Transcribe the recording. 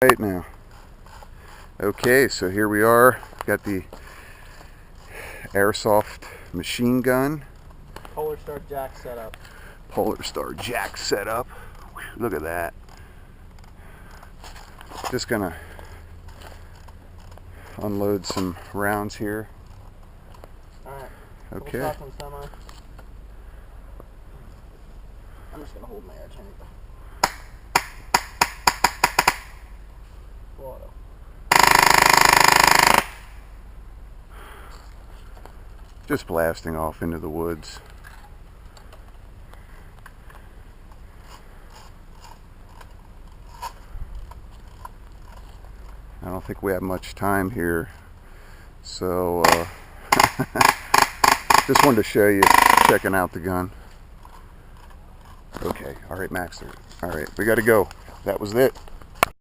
Right now. Okay, so here we are. Got the airsoft machine gun. Polar Star jack setup. Polar Star jack setup. Look at that. Just gonna unload some rounds here. Alright. Okay. We'll start from semi. I'm just gonna hold my air tank. Auto. Just blasting off into the woods. I don't think we have much time here, so just wanted to show you checking out the gun. Okay, all right, Max. All right, we got to go. That was it.